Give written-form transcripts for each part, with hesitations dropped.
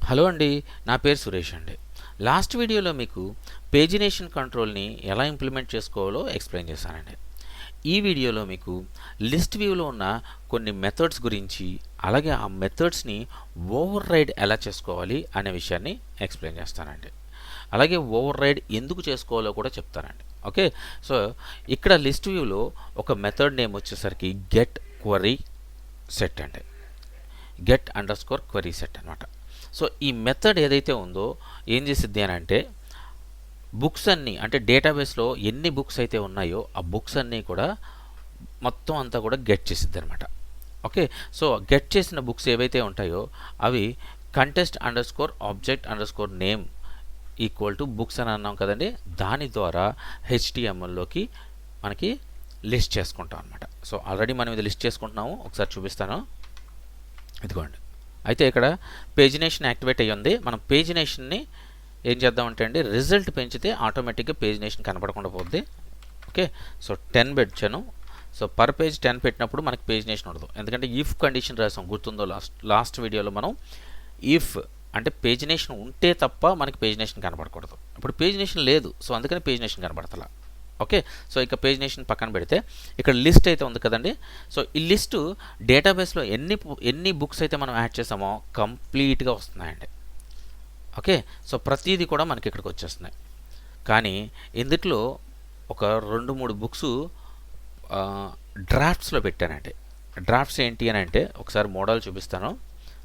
Hello అండి, నా పేరు సురేష్ అండి. లాస్ట్ వీడియోలో మీకు పేజినేషన్ కంట్రోల్ని ఎలా ఇంప్లిమెంట్ చేసుకోవాలో ఎక్స్ప్లెయిన్ చేశానండి. ఈ వీడియోలో మీకు లిస్ట్ వ్యూలో ఉన్న కొన్ని మెథడ్స్ గురించి, అలాగే ఆ మెథడ్స్ని ఓవర్ రైడ్ ఎలా చేసుకోవాలి అనే విషయాన్ని ఎక్స్ప్లెయిన్ చేస్తానండి. అలాగే ఓవర్ రైడ్ ఎందుకు చేసుకోవాలో కూడా చెప్తానండి. ఓకే, సో ఇక్కడ లిస్ట్ వ్యూలో ఒక మెథడ్ నేమ్ వచ్చేసరికి గెట్ క్వరీ సెట్ అండి. Get underscore query set అనమాట. సో ఈ మెథడ్ ఏదైతే ఉందో ఏం చేసిద్ది అని అంటే బుక్స్ అన్నీ, అంటే డేటాబేస్లో ఎన్ని బుక్స్ అయితే ఉన్నాయో ఆ బుక్స్ అన్నీ కూడా మొత్తం అంతా కూడా గెట్ చేసిద్ది అనమాట. ఓకే, సో గెట్ చేసిన బుక్స్ ఏవైతే ఉంటాయో అవి contest under score object under score name equal to books అని అన్నాం కదండి. దాని ద్వారా HTMLలోకి మనకి లిస్ట్ చేసుకుంటాం అనమాట. సో ఆల్రెడీ మనం ఇది లిస్ట్ చేసుకుంటున్నాము, ఒకసారి చూపిస్తాను. ఇదిగోండి. అయితే ఇక్కడ పేజినేషన్ యాక్టివేట్ అయ్యి ఉంది. మనం పేజినేషన్ని ఏం చేద్దామంటే అండి, రిజల్ట్ పెంచితే ఆటోమేటిక్గా పేజినేషన్ కనపడకుండా పోద్ది. ఓకే, సో 10 పెట్టాను. సో పర్ పేజ్ 10 పెట్టినప్పుడు మనకి పేజినేషన్ ఉండదు, ఎందుకంటే ఇఫ్ కండిషన్ రాసాం, గుర్తుందో లాస్ట్ వీడియోలో మనం ఇఫ్ అంటే పేజినేషన్ ఉంటే తప్ప మనకి పేజినేషన్ కనపడకూడదు. ఇప్పుడు పేజినేషన్ లేదు, సో అందుకని పేజినేషన్ కనపడతలా. ఓకే, సో ఇక పేజినేషన్ పక్కన పెడితే ఇక్కడ లిస్ట్ అయితే ఉంది కదండి. సో ఈ లిస్టు డేటాబేస్లో ఎన్ని బుక్స్ అయితే మనం యాడ్ చేసామో కంప్లీట్గా వస్తున్నాయండి. ఓకే, సో ప్రతిదీ కూడా మనకి ఇక్కడికి వచ్చేస్తున్నాయి. కానీ ఇందులో ఒక 2-3 బుక్స్ డ్రాఫ్ట్స్లో పెట్టానండి. డ్రాఫ్ట్స్ ఏంటి అని అంటే ఒకసారి మోడల్ చూపిస్తాను.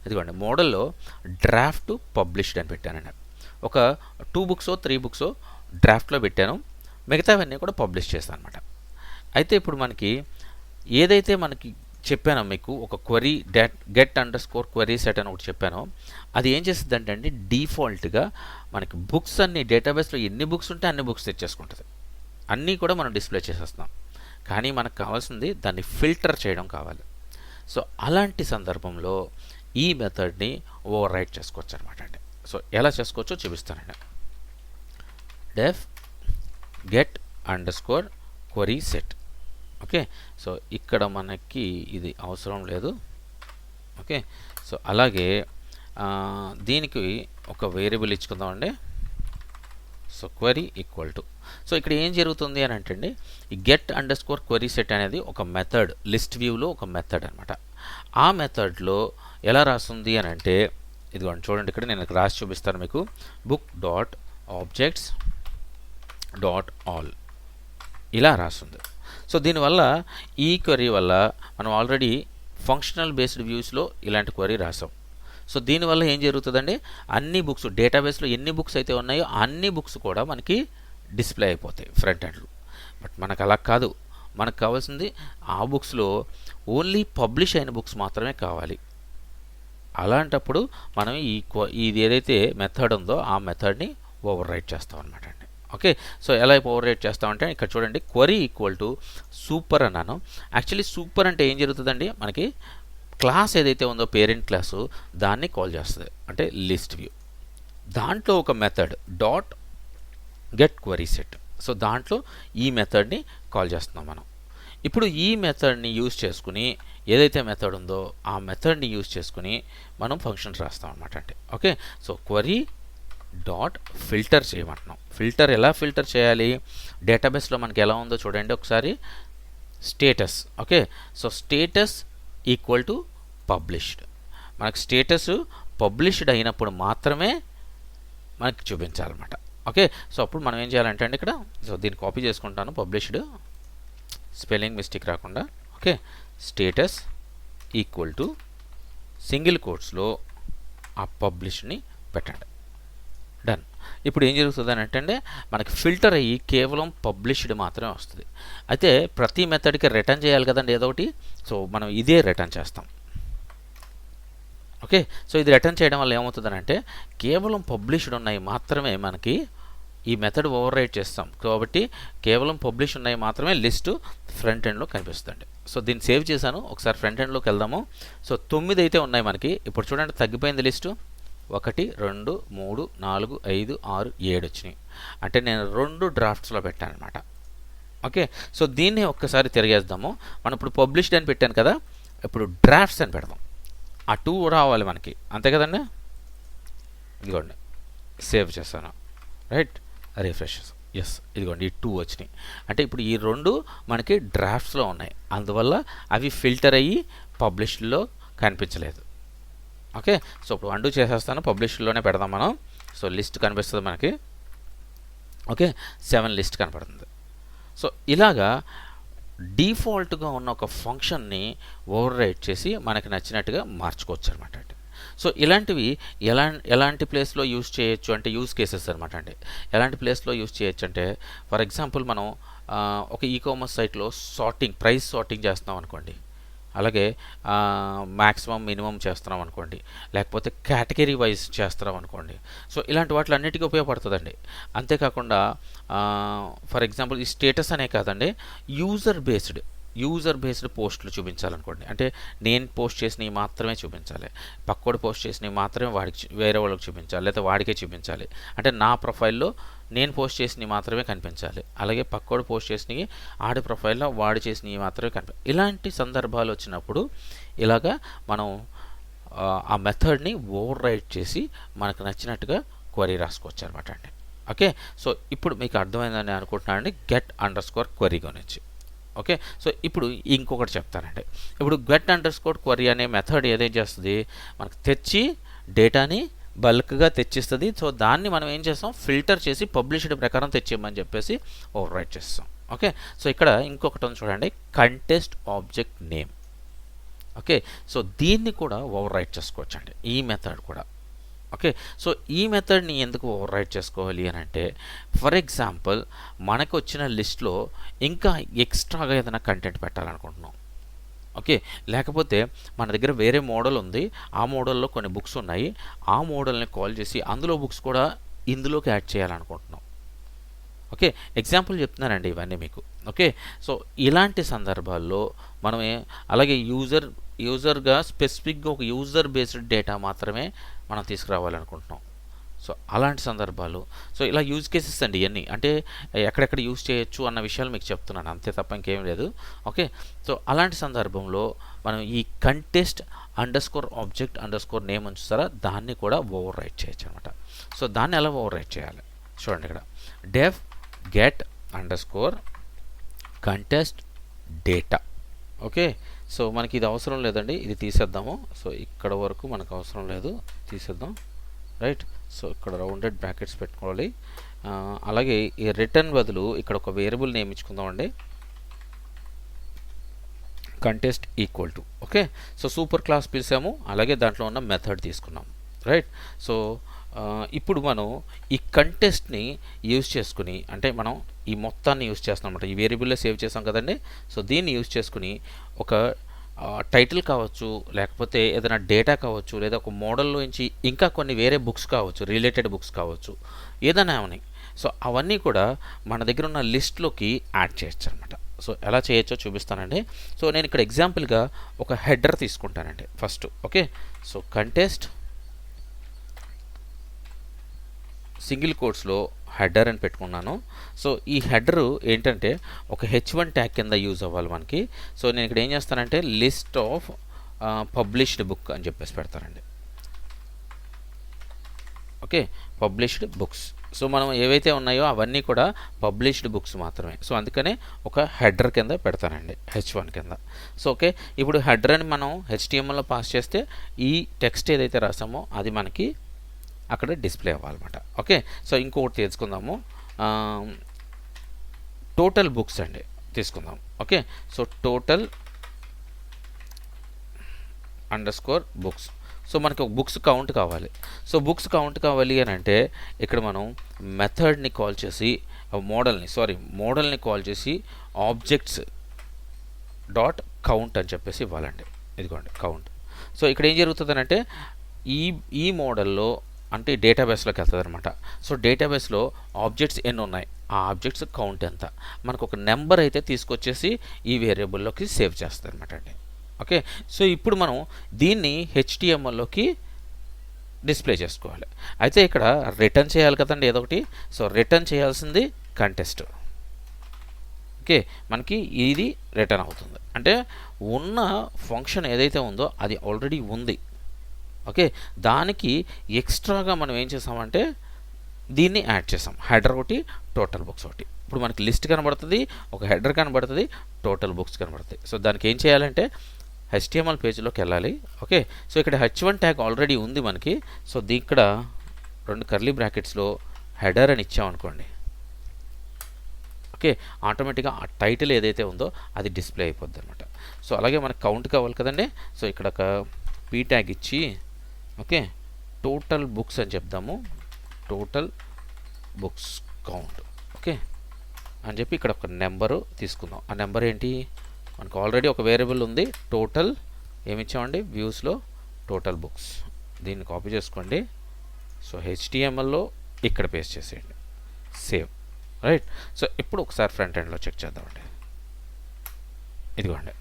ఇదిగోండి, మోడల్లో డ్రాఫ్ట్ పబ్లిష్డ్ అని పెట్టానండి. ఒక 2 బుక్సో 3 బుక్సో డ్రాఫ్ట్లో పెట్టాను, మిగతావన్నీ కూడా పబ్లిష్ చేస్తాను అనమాట. అయితే ఇప్పుడు మనకి ఏదైతే మనకి చెప్పానో మీకు ఒక query get underscore query set అని ఒకటి చెప్పానో, అది ఏం చేస్తుంది అంటే అండి, డిఫాల్ట్గా మనకి బుక్స్ అన్ని డేటాబేస్లో ఎన్ని బుక్స్ ఉంటే అన్ని బుక్స్ తెచ్చేసుకుంటుంది. అన్నీ కూడా మనం డిస్ప్లే చేసేస్తున్నాం. కానీ మనకు కావాల్సింది దాన్ని ఫిల్టర్ చేయడం కావాలి. సో అలాంటి సందర్భంలో ఈ మెథడ్ని ఓవర్ రైట్ చేసుకోవచ్చు అనమాట అండి. సో ఎలా చేసుకోవచ్చో చూపిస్తానండి. Def get underscore query set. Okay, so ఇక్కడ మనకి ఇది అవసరం లేదు. ఓకే, సో అలాగే దీనికి ఒక వేరియబుల్ ఇచ్చుకుందామండి. So query equal to, so ఇక్కడ ఏం జరుగుతుంది అని అంటే అండి, ఈ get underscore query set అనేది ఒక మెథడ్, లిస్ట్ వ్యూలో ఒక మెథడ్ అనమాట. ఆ మెథడ్లో ఎలా రాస్తుంది అని అంటే, ఇదిగోండి చూడండి, ఇక్కడ నేను రాసి చూపిస్తాను మీకు. Book dot objects dot all ఇలా రాస్తుంది. సో దీనివల్ల ఈ క్వరీ వల్ల మనం ఆల్రెడీ ఫంక్షనల్ బేస్డ్ వ్యూస్లో ఇలాంటి క్వరీ రాసాం. సో దీనివల్ల ఏం జరుగుతుందండి, అన్ని బుక్స్ డేటాబేస్లో ఎన్ని బుక్స్ అయితే ఉన్నాయో అన్ని బుక్స్ కూడా మనకి డిస్ప్లే అయిపోతాయి ఫ్రంట్ ఎండ్లో. బట్ మనకు అలా కాదు, మనకు కావాల్సింది ఆ బుక్స్లో ఓన్లీ పబ్లిష్ అయిన బుక్స్ మాత్రమే కావాలి. అలాంటప్పుడు మనం ఇది ఏదైతే మెథడ్ ఉందో ఆ మెథడ్ని ఓవర్ రైట్ చేస్తాం అనమాట అండి. ఓకే, సో ఎలా ఓవర్ రైట్ చేస్తామంటే ఇక్కడ చూడండి, క్వరీ ఈక్వల్ టు సూపర్ అన్నాను. యాక్చువల్లీ సూపర్ అంటే ఏం జరుగుతుందండి, మనకి క్లాస్ ఏదైతే ఉందో పేరెంట్ క్లాసు దాన్ని కాల్ చేస్తుంది, అంటే లిస్ట్ వ్యూ. దాంట్లో ఒక method dot get query set. So దాంట్లో ఈ మెథడ్ని కాల్ చేస్తున్నాం మనం. ఇప్పుడు ఈ మెథడ్ని యూజ్ చేసుకుని, ఏదైతే మెథడ్ ఉందో ఆ మెథడ్ని యూజ్ చేసుకుని మనం ఫంక్షన్స్ రాస్తాం అనమాట అండి. Okay, so query dot filter చేయమంటున్నాం. ఫిల్టర్ ఎలా ఫిల్టర్ చేయాలి, డేటాబేస్లో మనకి ఎలా ఉందో చూడండి ఒకసారి. Status. Okay, so status equal to published. మనకు స్టేటస్ పబ్లిష్డ్ అయినప్పుడు మాత్రమే మనకి చూపించాలన్నమాట. ఓకే, సో అప్పుడు మనం ఏం చేయాలంటే అండి ఇక్కడ, సో దీన్ని కాపీ చేసుకుంటాను, పబ్లిష్డ్ స్పెల్లింగ్ మిస్టేక్ రాకుండా. Okay, status equal to single కోట్స్లో ఆ పబ్లిష్ని పెట్టండి. డన్. ఇప్పుడు ఏం జరుగుతుంది అని అంటే మనకి ఫిల్టర్ అయ్యి కేవలం పబ్లిష్డ్ మాత్రమే వస్తుంది. అయితే ప్రతి మెథడ్కి రిటర్న్ చేయాలి కదండి ఏదో ఒకటి, సో మనం ఇదే రిటర్న్ చేస్తాం. ఓకే, సో ఇది రిటర్న్ చేయడం వల్ల ఏమవుతుందని అంటే కేవలం పబ్లిష్డ్ ఉన్నాయి మాత్రమే మనకి ఈ మెథడ్ ఓవర్ రైట్ చేస్తాం. కాబట్టి కేవలం పబ్లిష్ ఉన్నాయి మాత్రమే లిస్టు ఫ్రంట్ ఎండ్లో కనిపిస్తుంది. సో దీన్ని సేవ్ చేశాను, ఒకసారి ఫ్రంట్ ఎండ్లోకి వెళ్దాము. సో 9 అయితే ఉన్నాయి మనకి. ఇప్పుడు చూడండి తగ్గిపోయింది లిస్టు. 1 2 3 4 5 6 7 వచ్చినాయి. అంటే నేను 2 డ్రాఫ్ట్స్లో పెట్టాను అనమాట. ఓకే, సో దీన్ని ఒక్కసారి తిరిగేద్దాము. మనం ఇప్పుడు పబ్లిష్డ్ అని పెట్టాను కదా, ఇప్పుడు డ్రాఫ్ట్స్ అని పెడదాం. ఆ 2 రావాలి మనకి, అంతే కదండి. ఇదిగోండి సేవ్ చేశాను, రైట్, రిఫ్రెష్. ఎస్, ఇదిగోండి ఈ 2 వచ్చినాయి. అంటే ఇప్పుడు ఈ 2 మనకి డ్రాఫ్ట్స్లో ఉన్నాయి, అందువల్ల అవి ఫిల్టర్ అయ్యి పబ్లిష్డ్లో కనిపించలేదు. ఓకే, సో ఇప్పుడు అండూ చేసేస్తాను, పబ్లిష్డ్లోనే పెడదాం మనం. సో లిస్ట్ కనిపిస్తుంది మనకి. ఓకే, 7 లిస్ట్ కనపడుతుంది. సో ఇలాగా డిఫాల్ట్గా ఉన్న ఒక ఫంక్షన్ని ఓవర్ రైట్ చేసి మనకి నచ్చినట్టుగా మార్చుకోవచ్చు అనమాట అండి. సో ఇలాంటివి ఎలాంటి ప్లేస్లో యూజ్ చేయొచ్చు అంటే యూజ్ కేసెస్ అనమాట అండి. ఎలాంటి ప్లేస్లో యూజ్ చేయొచ్చు అంటే ఫర్ ఎగ్జాంపుల్ మనం ఒక ఈకామర్స్ సైట్లో ప్రైస్ సార్టింగ్ చేస్తున్నాం అనుకోండి, అలాగే మ్యాక్సిమం మినిమం చేస్తున్నాం అనుకోండి, లేకపోతే కేటగిరీ వైజ్ చేస్తున్నాం అనుకోండి. సో ఇలాంటి వాటిలో అన్నిటికీ ఉపయోగపడుతుందండి. అంతేకాకుండా ఫర్ ఎగ్జాంపుల్ ఈ స్టేటస్ అనే కాదండి, యూజర్ బేస్డ్ పోస్టులు చూపించాలనుకోండి, అంటే నేను పోస్ట్ చేసినవి మాత్రమే చూపించాలి, పక్కోడు పోస్ట్ చేసినవి మాత్రమే వేరే వాళ్ళకి చూపించాలి, లేదా వాడికే చూపించాలి. అంటే నా ప్రొఫైల్లో నేను పోస్ట్ చేసినవి మాత్రమే కనిపించాలి, అలాగే పక్కోడు పోస్ట్ చేసినవి ఆడి ప్రొఫైల్లో వాడు చేసినవి మాత్రమే కనిపించాలి. ఇలాంటి సందర్భాలు వచ్చినప్పుడు ఇలాగా మనం ఆ మెథడ్ని ఓవర్ రైట్ చేసి మనకు నచ్చినట్టుగా క్వరీ రాసుకోవచ్చు అనమాట అండి. ఓకే, సో ఇప్పుడు మీకు అర్థమైందని అనుకుంటున్నానండి get_query గురించి. ఓకే, సో ఇప్పుడు ఇంకొకటి చెప్తానండి. ఇప్పుడు get_query అనే మెథడ్ ఏదేం చేస్తుంది, మనకు తెచ్చి డేటాని బల్క్గా తెచ్చిస్తుంది. సో దాన్ని మనం ఏం చేస్తాం, ఫిల్టర్ చేసి పబ్లిష్డ్ ప్రకారం తెచ్చేయమని చెప్పేసి ఓవర్ రైట్ చేస్తాం. ఓకే, సో ఇక్కడ ఇంకొకటి ఉంది చూడండి, contest object name. Okay, so దీన్ని కూడా ఓవర్ రైట్ చేసుకోవచ్చు అండి, ఈ మెథడ్ కూడా. ఓకే, సో ఈ మెథడ్ని ఎందుకు ఓవర్ రైట్ చేసుకోవాలి అని అంటే ఫర్ ఎగ్జాంపుల్ మనకు వచ్చిన లిస్ట్లో ఇంకా ఎక్స్ట్రాగా ఏదైనా కంటెంట్ పెట్టాలనుకుంటున్నాం. ఓకే, లేకపోతే మన దగ్గర వేరే మోడల్ ఉంది, ఆ మోడల్లో కొన్ని బుక్స్ ఉన్నాయి, ఆ మోడల్ని కాల్ చేసి అందులో బుక్స్ కూడా ఇందులోకి యాడ్ చేయాలనుకుంటున్నాం. ఓకే, ఎగ్జాంపుల్ చెప్తున్నానండి ఇవన్నీ మీకు. ఓకే, సో ఇలాంటి సందర్భాల్లో మనమే అలాగే యూజర్గా స్పెసిఫిక్గా ఒక యూజర్ బేస్డ్ డేటా మాత్రమే మనం తీసుకురావాలనుకుంటున్నాం. సో అలాంటి సందర్భాలు, సో ఇలా యూజ్ కేసెస్ అండి ఇవన్నీ, అంటే ఎక్కడెక్కడ యూజ్ చేయొచ్చు అన్న విషయాలు మీకు చెప్తున్నాను, అంతే తప్ప ఇంకేం లేదు. ఓకే, సో అలాంటి సందర్భంలో మనం ఈ context_object_name చూస్తారా, దాన్ని కూడా ఓవర్ రైట్ చేయొచ్చు అనమాట. సో దాన్ని ఎలా ఓవర్ రైట్ చేయాలి చూడండి, ఇక్కడ def get_contest data. Okay, so మనకి ఇది అవసరం లేదండి, ఇది తీసేద్దాము. సో ఇక్కడ వరకు మనకు అవసరం లేదు, తీసేద్దాం, రైట్. సో ఇక్కడ రౌండెడ్ బ్రాకెట్స్ పెట్టుకోవాలి. అలాగే ఈ రిటర్న్ బదులు ఇక్కడ ఒక వేరియబుల్ నేమ్ ఇచ్చుకుందామండి, context equal to. Okay, so super class పిలిచాము, అలాగే దాంట్లో ఉన్న మెథడ్ తీసుకున్నాం, రైట్. సో ఇప్పుడు మనం ఈ కంటెస్ట్ని యూజ్ చేసుకుని, అంటే మనం ఈ మొత్తాన్ని యూజ్ చేస్తాం అనమాట, ఈ వేరియబుల్లో సేవ్ చేసాం కదండి. సో దీన్ని యూజ్ చేసుకుని ఒక టైటిల్ కావచ్చు, లేకపోతే ఏదైనా డేటా కావచ్చు, లేదా ఒక మోడల్లో నుంచి ఇంకా కొన్ని వేరే బుక్స్ కావచ్చు, రిలేటెడ్ బుక్స్ కావచ్చు, ఏదైనా అవన్నీ. సో అవన్నీ కూడా మన దగ్గర ఉన్న లిస్ట్లోకి యాడ్ చేయొచ్చు అనమాట. సో ఎలా చేయొచ్చో చూపిస్తానండి. సో నేను ఇక్కడ ఎగ్జాంపుల్గా ఒక హెడర్ తీసుకుంటానండి first. Okay, so context single కోట్స్లో హెడర్ అని పెట్టుకున్నాను. సో ఈ హెడరు ఏంటంటే ఒక H1 ట్యాగ్ కింద యూజ్ అవ్వాలి మనకి. సో నేను ఇక్కడ ఏం చేస్తానంటే లిస్ట్ ఆఫ్ పబ్లిష్డ్ బుక్ అని చెప్పేసి పెడతానండి. Okay, published books. సో మనం ఏవైతే ఉన్నాయో అవన్నీ కూడా పబ్లిష్డ్ బుక్స్ మాత్రమే. సో అందుకనే ఒక హెడర్ కింద పెడతానండి, H1 కింద. సో ఓకే, ఇప్పుడు హెడర్ అని మనం HTMLలో పాస్ చేస్తే ఈ టెక్స్ట్ ఏదైతే రాసామో అది మనకి అక్కడ డిస్ప్లే అవ్వాలన్నమాట. ఓకే, సో ఇంకొకటి తీసుకుందాము, టోటల్ బుక్స్ అండి తీసుకుందాం. Okay, so total _books. So మనకి ఒక బుక్స్ కౌంట్ కావాలి. సో బుక్స్ కౌంట్ కావాలి అని అంటే ఇక్కడ మనం మెథడ్ని కాల్ చేసి మోడల్ని కాల్ చేసి objects.count అని చెప్పేసి ఇవ్వాలండి. ఇదిగోండి కౌంట్. సో ఇక్కడ ఏం జరుగుతుందనంటే ఈ మోడల్లో అంటే డేటాబేస్లోకి వెళ్తుంది అనమాట. సో డేటాబేస్లో ఆబ్జెక్ట్స్ ఎన్ని ఉన్నాయి, ఆ ఆబ్జెక్ట్స్ కౌంట్ ఎంత, మనకు ఒక నెంబర్ అయితే తీసుకొచ్చేసి ఈ వేరియబుల్లోకి సేవ్ చేస్తుంది అనమాట అండి. ఓకే, సో ఇప్పుడు మనం దీన్ని HTMLలోకి డిస్ప్లే చేసుకోవాలి. అయితే ఇక్కడ రిటర్న్ చేయాలి కదండి ఏదో ఒకటి. సో రిటర్న్ చేయాల్సింది కంటెస్ట్. ఓకే, మనకి ఇది రిటర్న్ అవుతుంది, అంటే ఉన్న ఫంక్షన్ ఏదైతే ఉందో అది ఆల్రెడీ ఉంది. ఓకే, దానికి ఎక్స్ట్రాగా మనం ఏం చేసామంటే దీన్ని యాడ్ చేసాం. హెడర్ ఒకటి, టోటల్ బుక్స్ ఒకటి. ఇప్పుడు మనకి లిస్ట్ కనబడుతుంది, ఒక హెడర్ కనబడుతుంది, టోటల్ బుక్స్ కనబడుతాయి. సో దానికి ఏం చేయాలంటే HTML పేజ్లోకి వెళ్ళాలి. ఓకే, సో ఇక్కడ H1 ట్యాగ్ ఆల్రెడీ ఉంది మనకి. సో ఇక్కడ 2 కర్లీ బ్రాకెట్స్లో హెడర్ అని ఇచ్చామనుకోండి. ఓకే, ఆటోమేటిక్గా ఆ టైటిల్ ఏదైతే ఉందో అది డిస్ప్లే అయిపోద్ది అనమాట. సో అలాగే మనకు కౌంట్ కావాలి కదండి. సో ఇక్కడ ఒక పీ ట్యాగ్ ఇచ్చి ఓకే టోటల్ బుక్స్ అని చెప్దాము. టోటల్ బుక్స్ కౌంట్ ఓకే అని చెప్పి ఇక్కడ ఒక నెంబరు తీసుకుందాం. ఆ నెంబర్ ఏంటి, మనకు ఆల్రెడీ ఒక వేరియబుల్ ఉంది టోటల్. ఏమి ఇచ్చామండి, వ్యూస్లో టోటల్ బుక్స్. దీన్ని కాపీ చేసుకోండి. సో HTMLలో ఇక్కడ పేస్ట్ చేసేయండి, సేవ్. రైట్, సో ఇప్పుడు ఒకసారి ఫ్రంట్ ఎండ్లో చెక్ చేద్దామండి. ఇదిగోండి,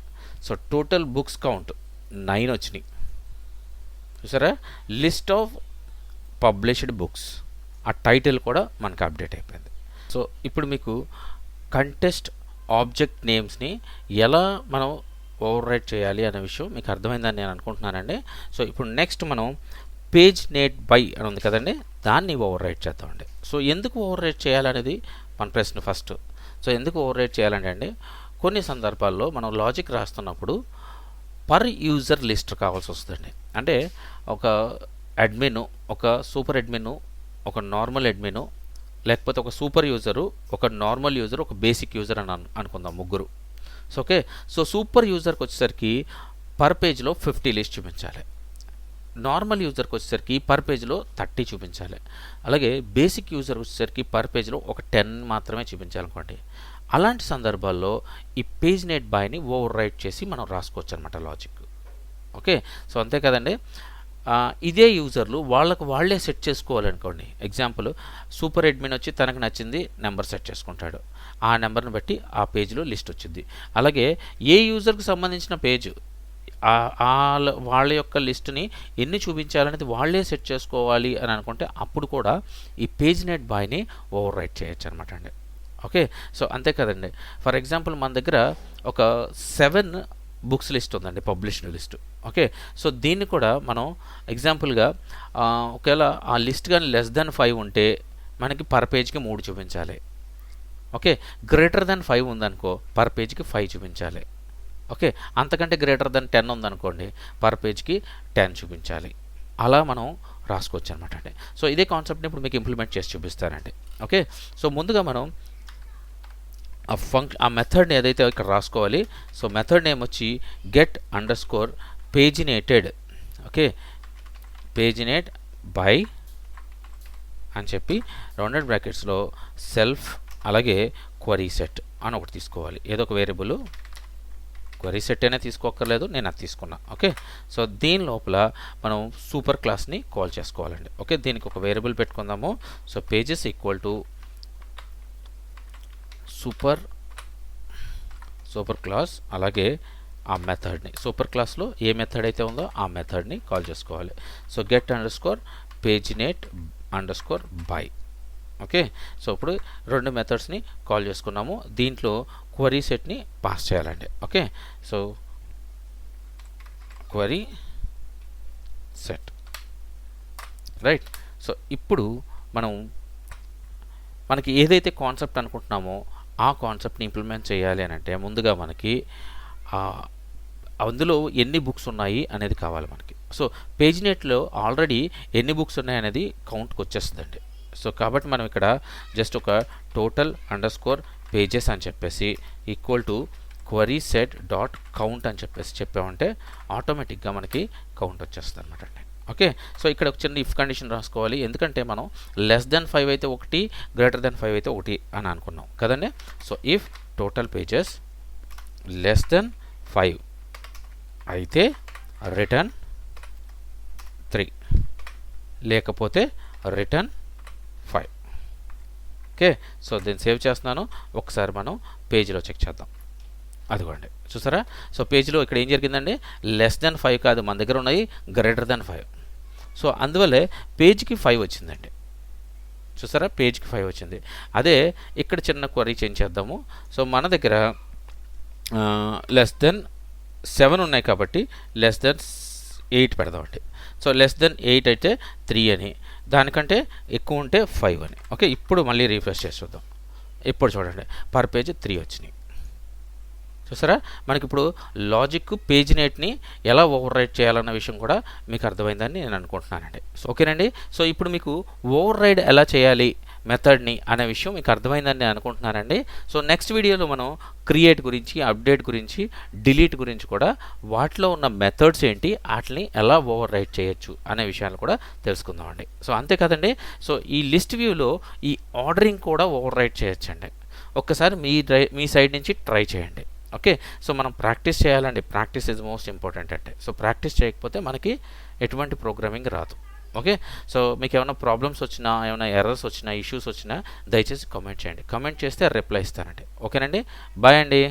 సో టోటల్ బుక్స్ కౌంట్ 9 వచ్చినాయి చూసారా. లిస్ట్ ఆఫ్ పబ్లిష్డ్ బుక్స్, ఆ టైటిల్ కూడా మనకు అప్డేట్ అయిపోయింది. సో ఇప్పుడు మీకు కంటెస్ట్ ఆబ్జెక్ట్ నేమ్స్ని ఎలా మనం ఓవర్ రైట్ చేయాలి అనే విషయం మీకు అర్థమైందని నేను అనుకుంటున్నానండి. సో ఇప్పుడు నెక్స్ట్ మనం పేజ్ నేట్ బై అని ఉంది కదండి, దాన్ని ఓవర్ రైట్ చేద్దామండి. సో ఎందుకు ఓవర్ రైట్ చేయాలనేది మన ప్రశ్న ఫస్ట్. సో ఎందుకు ఓవర్ రైట్ చేయాలంటే అండి, కొన్ని సందర్భాల్లో మనం లాజిక్ రాస్తున్నప్పుడు పర్ యూజర్ లిస్ట్ కావాల్సి వస్తుందండి. అంటే ఒక అడ్మిన్, ఒక సూపర్ అడ్మిన్, ఒక నార్మల్ అడ్మిన్, లేకపోతే ఒక సూపర్ యూజరు, ఒక నార్మల్ యూజర్, ఒక బేసిక్ యూజర్ అని అనుకుందాం, ముగ్గురు. సో ఓకే, సో సూపర్ యూజర్కి వచ్చేసరికి పర్ పేజ్లో 50 లిస్ట్ చూపించాలి. నార్మల్ యూజర్కి వచ్చేసరికి పర్ పేజ్లో 30 చూపించాలి. అలాగే బేసిక్ యూజర్ వచ్చేసరికి పర్ పేజ్లో ఒక 10 మాత్రమే చూపించాలనుకోండి. అలాంటి సందర్భాల్లో ఈ పేజ్ నెట్ బాయ్ని ఓవర్ రైట్ చేసి మనం రాసుకోవచ్చు అనమాట లాజిక్. ఓకే, సో అంతే కదండి. ఇదే యూజర్లు వాళ్ళే సెట్ చేసుకోవాలనుకోండి. ఎగ్జాంపుల్, సూపర్ అడ్మిన్ వచ్చి తనకు నచ్చింది నెంబర్ సెట్ చేసుకుంటాడు, ఆ నెంబర్ని బట్టి ఆ పేజ్లో లిస్ట్ వచ్చింది. అలాగే ఏ యూజర్కి సంబంధించిన పేజ్ వాళ్ళ యొక్క లిస్ట్ని ఎన్ని చూపించాలనేది వాళ్ళే సెట్ చేసుకోవాలి అని అనుకుంటే అప్పుడు కూడా ఈ పేజ్ నెట్ బాయ్ని ఓవర్ రైట్ చేయొచ్చు అనమాట అండి. ఓకే, సో అంతే కదండి. ఫర్ ఎగ్జాంపుల్ మన దగ్గర ఒక 7 బుక్స్ లిస్ట్ ఉందండి, పబ్లిష్డ్ లిస్ట్. ఓకే, సో దీన్ని కూడా మనం ఎగ్జాంపుల్గా ఒకవేళ ఆ లిస్ట్ కానీ <5 ఉంటే మనకి పర్ పేజ్కి 3 చూపించాలి. ఓకే, <5 ఉందనుకో పర్ పేజ్కి 5 చూపించాలి. ఓకే, అంతకంటే <10 ఉందనుకోండి పర్ పేజ్కి 10 చూపించాలి. అలా మనం రాసుకోవచ్చు అనమాట అండి. సో ఇదే కాన్సెప్ట్ని ఇప్పుడు మీకు ఇంప్లిమెంట్ చేసి చూపిస్తానండి. ఓకే, సో ముందుగా మనం ఆ మెథడ్ని ఏదైతే ఇక్కడ రాసుకోవాలి. సో మెథడ్ నేమ్ వచ్చి get underscore paginated. Okay, పేజినేట్ by అని చెప్పి రౌండెడ్ బ్రాకెట్స్లో సెల్ఫ్, అలాగే క్వరీ సెట్ అని ఒకటి తీసుకోవాలి. ఏదో ఒక వేరియబుల్, క్వరీ సెట్ అయినా తీసుకోక్కర్లేదు, నేను అది తీసుకున్నా. ఓకే, సో దీని లోపల మనం సూపర్ క్లాస్ని కాల్ చేసుకోవాలండి. ఓకే, దీనికి ఒక వేరియబుల్ పెట్టుకుందాము. So pages equal to super class, అలాగే ఆ మెథడ్ని సూపర్ క్లాస్లో ఏ మెథడ్ అయితే ఉందో ఆ మెథడ్ని కాల్ చేసుకోవాలి. So get underscore paginate underscore by. Okay, so ఇప్పుడు 2 మెథడ్స్ని కాల్ చేసుకున్నాము. దీంట్లో క్వరీ సెట్ని పాస్ చేయాలండి. Okay, so query set. Right, so ఇప్పుడు మనకి ఏదైతే కాన్సెప్ట్ అనుకుంటున్నామో ఆ కాన్సెప్ట్ని ఇంప్లిమెంట్ చేయాలి అని అంటే ముందుగా మనకి అందులో ఎన్ని బుక్స్ ఉన్నాయి అనేది కావాలి మనకి. సో పేజ్నెట్లో ఆల్రెడీ ఎన్ని బుక్స్ ఉన్నాయి అనేది కౌంట్కి వచ్చేస్తుందండి. సో కాబట్టి మనం ఇక్కడ జస్ట్ ఒక టోటల్ అండర్స్కోర్ పేజెస్ అని చెప్పేసి equal to query set dot count అని చెప్పేసి చెప్పామంటే ఆటోమేటిక్గా మనకి కౌంట్ వచ్చేస్తుంది అనమాట అండి. ఓకే, సో ఇక్కడ ఒక చిన్న ఇఫ్ కండిషన్ రాసుకోవాలి. ఎందుకంటే మనం <5 అయితే 1, <5 అయితే 1 అని అనుకున్నాం కదండి. సో ఇఫ్ టోటల్ పేజెస్ <5 అయితే రిటర్న్ 3, లేకపోతే రిటర్న్ 5. ఓకే, సో దీన్ని సేవ్ చేస్తున్నాను. ఒకసారి మనం పేజీలో చెక్ చేద్దాం. అదిగోండి చూసారా. సో పేజీలో ఇక్కడ ఏం జరిగిందండి, <5 కాదు, మన దగ్గర ఉన్నాయి <5. సో అందువల్లే పేజ్కి 5 వచ్చిందండి. చూసారా, పేజ్కి 5 వచ్చింది. అదే ఇక్కడ చిన్న క్వరీ చేంజ్ చేద్దాము. సో మన దగ్గర <7 ఉన్నాయి కాబట్టి <8 పెడదామండి. సో లెస్ దెన్ 8 అయితే 3 అని, దానికంటే ఎక్కువ ఉంటే 5 అని. ఓకే, ఇప్పుడు మళ్ళీ రీఫ్రెష్ చేసి చూద్దాం. ఇప్పుడు చూడండి పర్ పేజ్ 3 వచ్చినాయి. చూసారా, మనకి ఇప్పుడు లాజిక్ పేజ్ నేట్ని ఎలా ఓవర్ రైడ్ చేయాలన్న విషయం కూడా మీకు అర్థమైందని నేను అనుకుంటున్నానండి. ఓకేనండి, సో ఇప్పుడు మీకు ఓవర్ రైడ్ ఎలా చేయాలి మెథడ్ని అనే విషయం మీకు అర్థమైందని నేను అనుకుంటున్నానండి. సో నెక్స్ట్ వీడియోలో మనం క్రియేట్ గురించి, అప్డేట్ గురించి, డిలీట్ గురించి కూడా వాటిలో ఉన్న మెథడ్స్ ఏంటి, వాటిని ఎలా ఓవర్ రైడ్ చేయొచ్చు అనే విషయాలు కూడా తెలుసుకుందామండి. సో అంతే కదండి, సో ఈ లిస్ట్ వ్యూలో ఈ ఆర్డరింగ్ కూడా ఓవర్ రైడ్ చేయొచ్చండి. ఒక్కసారి మీ సైడ్ నుంచి ట్రై చేయండి. ఓకే, సో మనం ప్రాక్టీస్ చేయాలండి. ప్రాక్టీస్ ఇస్ మోస్ట్ ఇంపార్టెంట్ అంటే. సో ప్రాక్టీస్ చేయకపోతే మనకి ఎటువంటి ప్రోగ్రామింగ్ రాదు. ఓకే, సో మీకు ఏమైనా ప్రాబ్లమ్స్ వచ్చినా, ఏమైనా ఎర్రర్స్ వచ్చినా, ఇష్యూస్ వచ్చినా దయచేసి కామెంట్ చేయండి. కామెంట్ చేస్తే రిప్లై ఇస్తానండి. ఓకేనండి, బాయ్ అండి.